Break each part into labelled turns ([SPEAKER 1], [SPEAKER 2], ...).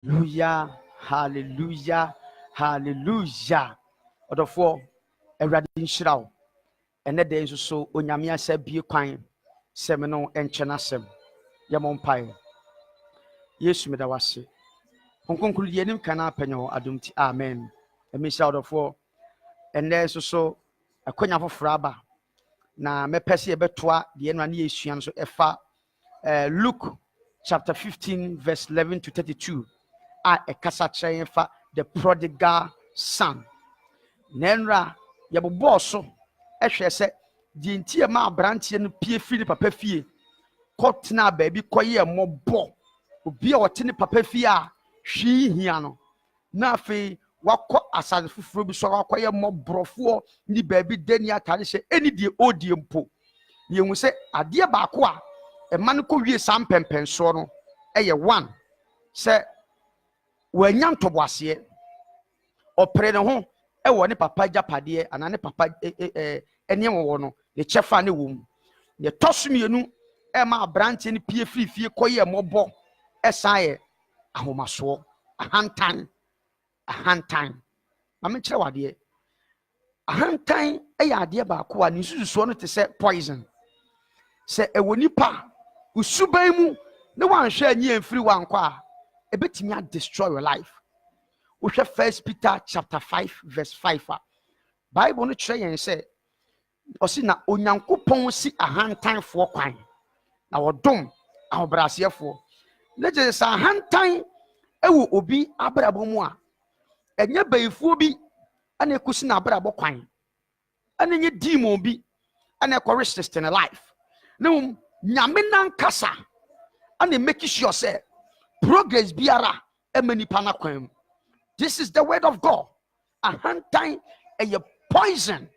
[SPEAKER 1] Hallelujah, hallelujah, hallelujah. Odofo Awurade nhyira wo. Ene de nso so onyame asa bie kwan sɛ me no enche n'asɛm. Yɛ mo mpae. Yesu meda wase. Konkonkuru die nim kana apanyo adom ti. Amen. Emi hyira odofo. Ene nso so akonya foforo aba. Na mepɛ sɛ yɛbɛtoa deɛ no ani yɛsua nso ɛfa Luke chapter 15 verse 11 to 32. Ekasa kyerɛ fa the prodigal son. Nenra yɛbobɔ so ɛhwɛ sɛ die ntie ma abranteɛ no pie firi ne papa fie kɔtena baabi kɔyɛ mmɔbɔ obi a ɔte ne papa fie a hwii hia no na afei wakɔ asase foforo bi so wakɔyɛ mmɔborɔfoɔ ne baabi dani atade hyɛ ɛni die odie mpo yɛhu sɛ adeɛ baako a ɛma no kɔ wie saa mpɛmpɛnsoɔ no ɛyɛ one sɛ wanya ntoboaseɛ ɔpere ne ho ɛwɔ ne papa gyapadeɛ ana ne papa ɛnneɛma wɔ no ne kyɛfa ne wɔ mu ne tɔso mmienu ɛma aberanteɛ no pie firi fie kɔyɛ mmɔbɔ ɛsan yɛ ahomasoɔ ahantan ma me kyerɛ wadeɛ ahantan ɛyɛ adeɛ baako a ne nsususoɔ no te sɛ poison sɛ ɛwɔ nipa usuban mu ne wanhwɛ anyi amfiri wankɔ a ebetimi destroy your life. We share 1 Peter chapter 5 verse 5. Bible no kyerɛ yɛn sɛ ɔsi na onyankopɔn si ahantanfoɔ kwan na wɔdom ahobrɛaseɛfoɔ. Ne gye sɛ ahantan ɛwɔ obi abrabɔ mu a ɛnyɛ bayifoɔ bi ana ekusi na abrabɔ kwan ana nye demon bi ana ɛkɔ resist in life. Ne nyame nankasa ana make sure sɛ progress biara emani pana kwam. This is the word of God. Ahantan a poison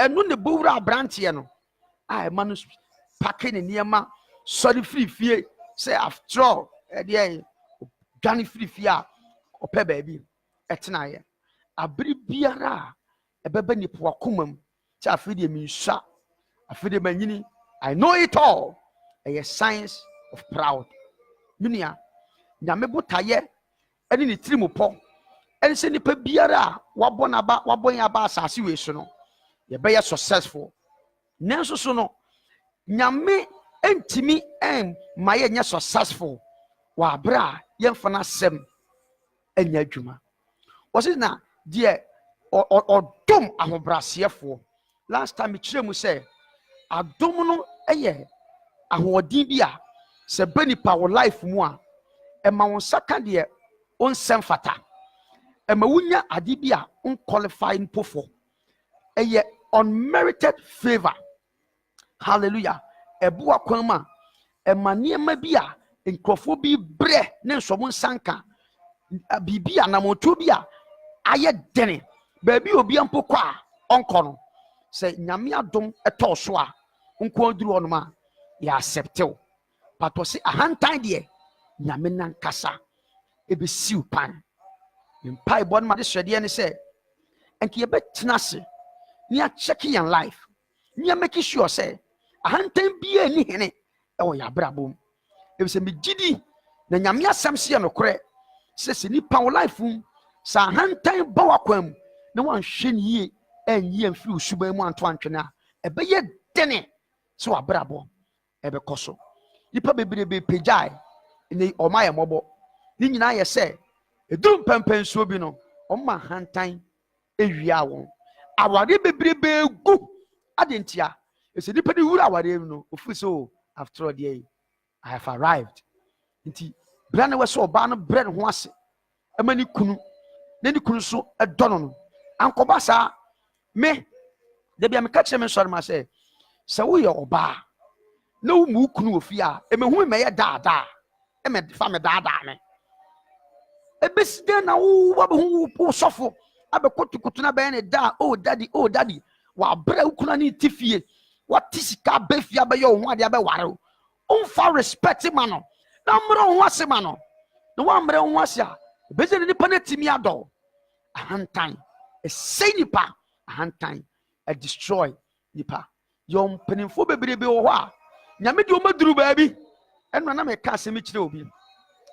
[SPEAKER 1] enu ne bowura abranteɛ no a man packing ne niema sorry free fie say after all dey dwane free fie a opɛ baabi ɛtena yɛ abiri biara ɛbɛbɛ nipa wakomam sɛ afei de minsua afei de manyini I know it all a signs of proud minia nyame botaye ene ne tirimopɔ ene se nipa biara wabɔ ya ba asase we so no ye be successful nanso so no nyame entimi ma ye nya successful wa abra ye mfa na sem anya adwuma wɔse na de ɔdom ahobrɛaseɛfoɔ last time kyerɛ mu sɛ adom no ɛyɛ ahoɔden bi a sɛ banipa wo life mu a ɛma wo saka deɛ onsɛm fata ɛma wunya ade bi a unqualified mpofo ɛyɛ unmerited favor. Hallelujah. Ɛboa kwan ma ɛma nneɛma bi a nkrɔfo bi brɛ ne nsomo nsanka bibi a namoto bi a ayɛ dene baabi obi ampo kɔ a ɔnkɔ no sɛ nyame adom ɛtɔ so a nko aduru ɔnom a yɛ acceptew pato se ahantan deɛ nyame nankasa ebesiw pan mpai bon ma de hwɛdeɛ ne sɛ enke yɛbɛtena se ni a check your life ni a make sure sɛ ahantan bia ni hene ɛwɔ yɛ abrabom ebisɛ megidi na nyame asɛm se yɛ nokorɛ sɛ nipa wo life sa ahantan ba wakwam na wanhwɛ ne yie ɛnyɛ mfiri usuban mu anto antwene a ɛbɛyɛ dene sɛ wabrabɔ ɛbɛkɔ so nipa bebrebe pejai ne ɔma yɛ mɔbɔ ni nyina yɛ sɛ edum pɛmpɛnsuo bi no ɔma hantan ewia wɔn aware bebrebe gu adentia ese nipa de wura aware mu no ofi so after all day I have arrived nti bra na wɛ sɛ ɔba no brɛ ne ho ase ɛma ni kunu na ni kunu so ɛdɔ no ankɔba saa me de bia me ka kyerɛ me nsɔre ma sɛ woyɛ ɔba na wo mu kunu ofi a emehu me yɛ daadaa eme fa me daadaa me ebeside na wo wabehu wo sɔfo abekotokoto na bɛyɛ ne da oh daddy wa bra wo kunu ne tifie what sika befia bɛyɛ wo ho ade abɛware wo respect ma no na mmerɛ wo ase ma no na wa mmerɛ wo ase a ebeside nipa na timi adɔ ahantan esei nipa ahantan destroy nipa yom penimfo bebrebe wo hɔ a nyame de o maduru baabi ɛno na me ka asɛm kyerɛ obi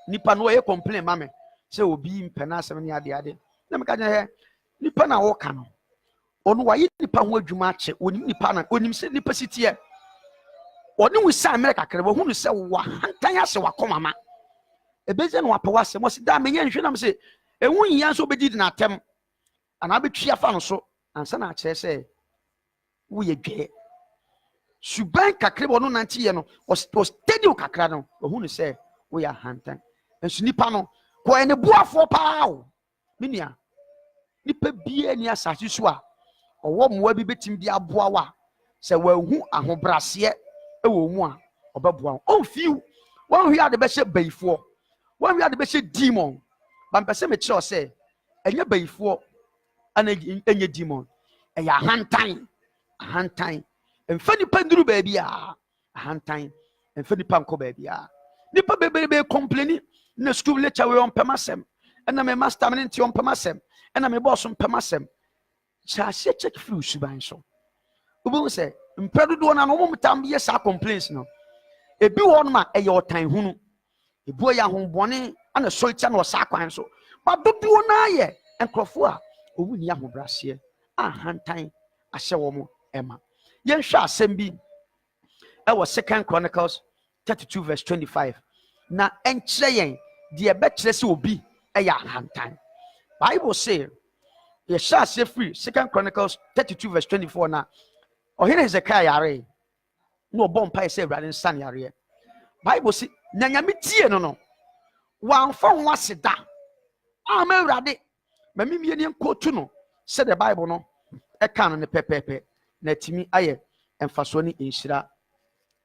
[SPEAKER 1] nipa no ye complain ma me say obi mpena asem ne ade na me ka je nipa na wo ka no ono wa yi nipa ho adwuma ache onim nipa na onim se nipa sitie oni wi sa America kare bo hunu se wa hantan ase wa komama ebeze no apawa se mo se da me nya nhwe na me se ewu nya so obedi na atem ana betwi afa no so ansa na akere se wo ye dwe suban kakre bo no nanti ye no o steady o kakra no o hunu se wo ya hantan ensu nipa no ko ene buafo pa o minia nipa bie ni asase so a owo moa bi betim di aboa wa se wahu ahobrase ewo mu a obeboa on fiu wan hwi ade be hye bayifo wan hwi ade be hye demon ban pese me kire o se enye bayifo ana enye demon eya hantan emfa nipa nduru ba bia hantan emfa nipa nko ba bia nipa be complaini na school lecture we on pemasem ena me master me nti on pemasem ena me boss on pemasem cha check free suban so obo se mpedo do na no mo tam ye sa complaints no ebi won ma eye otan hunu ebu ya hombone ana solcha na osa kwan so ba dodo na ye enkrofo a owu ni ahobrase hantan ahye wo mo ema yen hwa asem bi e wo 2 Chronicles 32 verse 25 na enkyere yen de be kyere se obi ya hantan Bible say ye shall say free 2 Chronicles 32 verse 24 na ohene Hezekiah yare no bompa say brade nsan yare Bible say na nyame tie no wanfa ho aseda ama urade mamimie ne nkotu no say the Bible no e kan no pepepe na timi aye emfaso ni enhira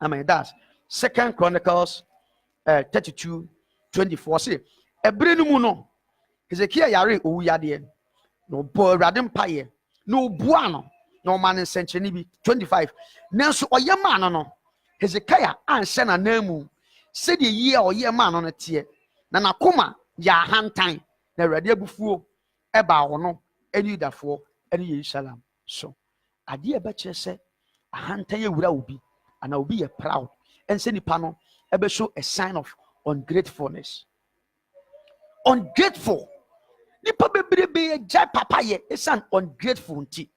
[SPEAKER 1] amen. That's 2 Chronicles 32:24 say ebre no mu no Hezekiah yare owu yade no bo urade mpaye no bua no no man sencheni bi 25 nanso oyema no Hezekiah anhye na namu se de yi a oyema no tie na nakoma ya hantan na urade abufuo eba wo no eni Yudafo eni Jerusalem so ade e be kire se hantan ye wura obi ana obi ye proud ense nipa no ebe show a sign of ungratefulness. Ungrateful nipa bebrebe ye jai papa ye esan ungrateful nti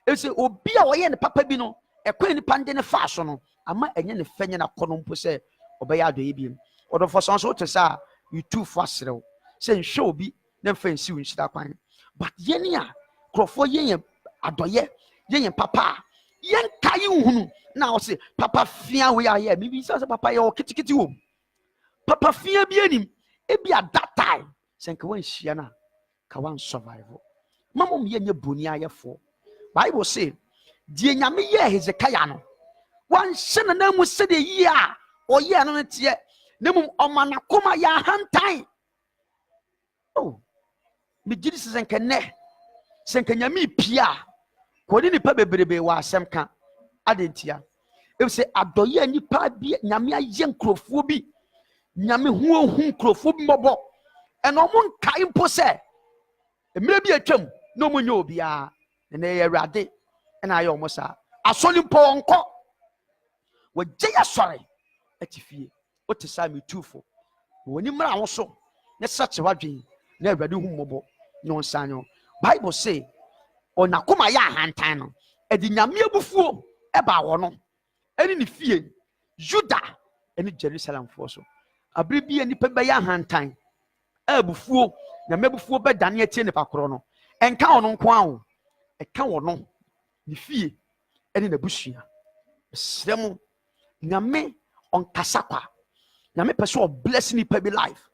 [SPEAKER 1] ese obi a oye ne papa bi no ekwan nipa nde ne fa so no ama enye ne fenye na kono mpo se obeya adoye bi odo for so to say you too fast rew se nhwe obi na fancy unshida kwan but yeni a krofo yen adoye yen papa yen kai hunu na o se papa fia we aye mi bi say papa ye o kitikiti wo papa fia bi anim e bi at that time senke wan hia na ka wan survive mamom ye nye boni ayefo Bible say die nyame ye Hezekiah no wan hye na mu se de yi a oye no tie na mum omana koma ya hantan oh me gidi senke ne senke nyame pia ko ni nipa bebrebe wa asem ka adentia e say adoye nipa bi nyame aye nkrofo bi nyame hu nkrofo bi mobo eno mo nkai mpo se emre bi atwam no mo nya obia na ye awrade na aye omo sa asoli mpo onko wo jeya sore atifie o te sa me tufo woni mra wo so ne sache wadwen na awrade hu mobo no nsanyo Bible say onakoma ya hantan no edi nyame abufuo eba wo no eni ne fie Juda eni Jerusalem fo so abribi eni pe be ya hantan abufuo nyame abufuo be dane atie ne pakoro no enka ono nko awo eka wo no ne fie eni na busua sremo nyame onkasa kwa nyame pese o bless ni pe bi life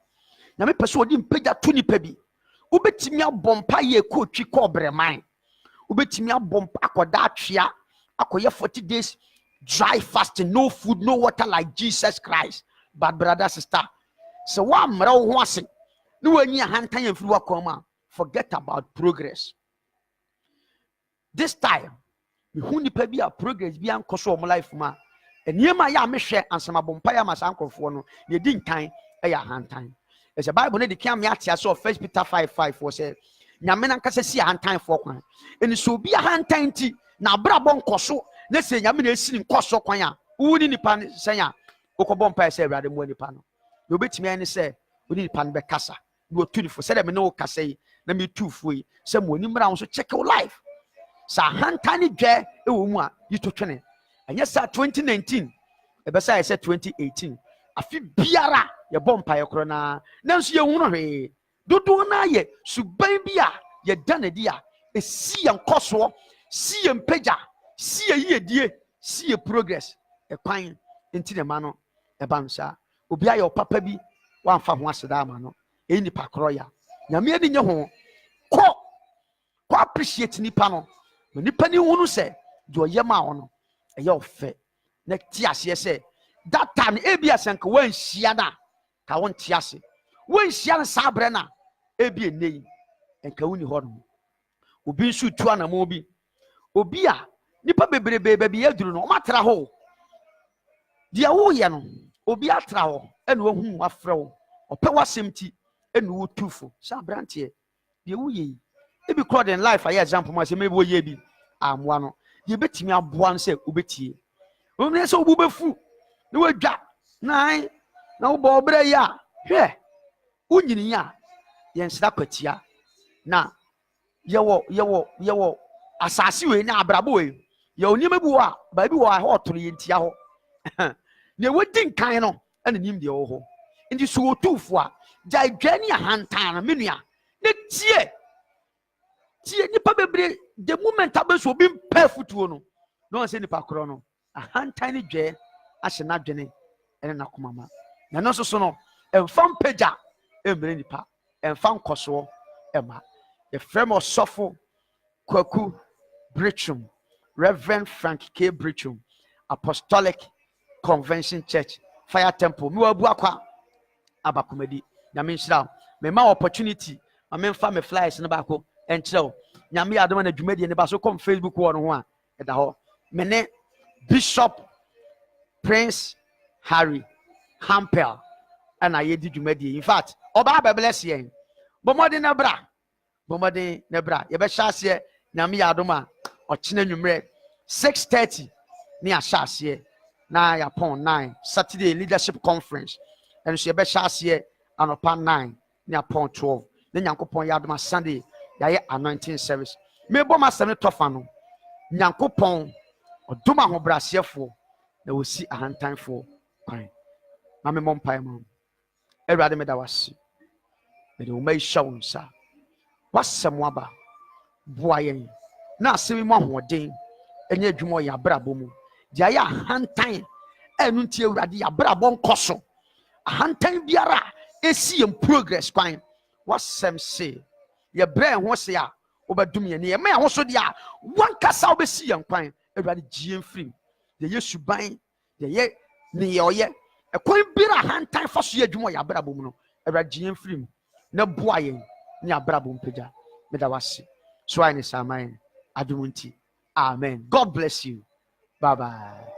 [SPEAKER 1] nyame pese o di mpagya to ni pe bi ubetimi abompa ye ko twi ko breman ubetimi abompa akoda atwea akoye 40 days dry fasting, no food, no water, like Jesus Christ. But brother, sister, so what mra wo ase no wani hantan yamfiri wakoma, forget about progress. This time me hu nipa bi a progress bi ankoso o life ma eniema ya mehwe ansama bompa ya masankofo no ye di nkan e ya hantan. There's a Bible ne can me atia so 1 Peter 5:5 for say nyame na nkasa si hantan fo kwan eni so bi hantan ti na brabo nkoso na se nyame na esi nkoso kwan a wuni nipa senya okobompa ya se awrade mo nipa no ye obetimi ani se wuni nipa no be kasa no 24 said me no kasa yi na me tu foi say mo ni mra so check your life sa hantani dwe e wo mu a yito twene anya sa 2019 e be say 2018 afi biara ye bompa ye kro na nanso ye hunu hwe dodo na ye suban bi a ye danadi a esi ye nkoso si ye mpagya si ye yedie si ye progress e kwan enti ne ma no e ba nsa obi aye papa bi wanfa ho aseda ama no e nipa kro ya nyame ani nye ho ko appreciate nipa no nipa ni hunu se do ye ma ono e ye ofe na ti ase se that time ebi asanka wan hia na ka won ti ase wan hia na sabre na ebi enei enka woni ho no obi nsu tu anamo obi a nipa bebrebe bi aduru no matera ho dia wo ye no obi atra ho ene wahu afre wo ope wasemti ene wo tufo sabrante dia wo ye ebi crowd in life aye example ma se mebi wo ye bi amwa no ye betimi aboa no se obetie o me se obu befu ne wadwa nan na wo bo bra ya hwe unyini ya ye nsida kwatia na yewo asase we na abrabo we ye onima bi wo a ba bi wo a ho toro ye ntia ho ne wodi nkan no ene nim de wo ho ndi so otufo a jai dwani ahantan na menua ne tie nipa bebre the moment abeso bi mpa futuo no no se nipa kro no ahantan ne dwe ahye na dwene ene na komama na no so no emfam pagya emre nipa emfam koso ema the frame of sofo Kwaku Brichum, Reverend Frank K. Brichum, Apostolic Convention Church, Fire Temple. Mi wabu akwa abakumedi. Nyame nshira. Me ma opportunity. Ame mfa me flyers na bako enchira. Nyame adoma na dwumedi ne ba so kom Facebook wo no ho a eda ho. Me ne Bishop Prince Harry Hampel ana ye di dwumedi. In fact, oba ba bless yen. Bomode na bra. Bomode na bra. Ye be hyase nyame adoma ochine nwumre 6:30 ni ahyase na ya pon 9 Saturday leadership conference and so ye be hyase anopa 9 ni upon 12 na nyankopon ya adoma Sunday ya ye anointing service me bom asem tofa no nyankopon odoma ho brasefo na wosi ahantanfo kwan na me mompai mam Ewurade me da wase me de wo mai shawo nsa wasem waba boayen na asemi mo ahoden enye adwumo ya brabo mu dia ya hantan enu ntie Ewurade ya brabo nkoso hantan biara esi em progress kwan wasem se ye bre ho se a obadum ye ne ye ma ho so dia wankasa obesi ye kwan Ewurade gie mfrim de Yesu ban de ye ne ye oye ekwan biara hantan faso ye adwumo ya brabo mu no Ewurade gie mfrim na boayen ne ya brabo mpagya me da wase so I need some amen. God bless you. Bye bye.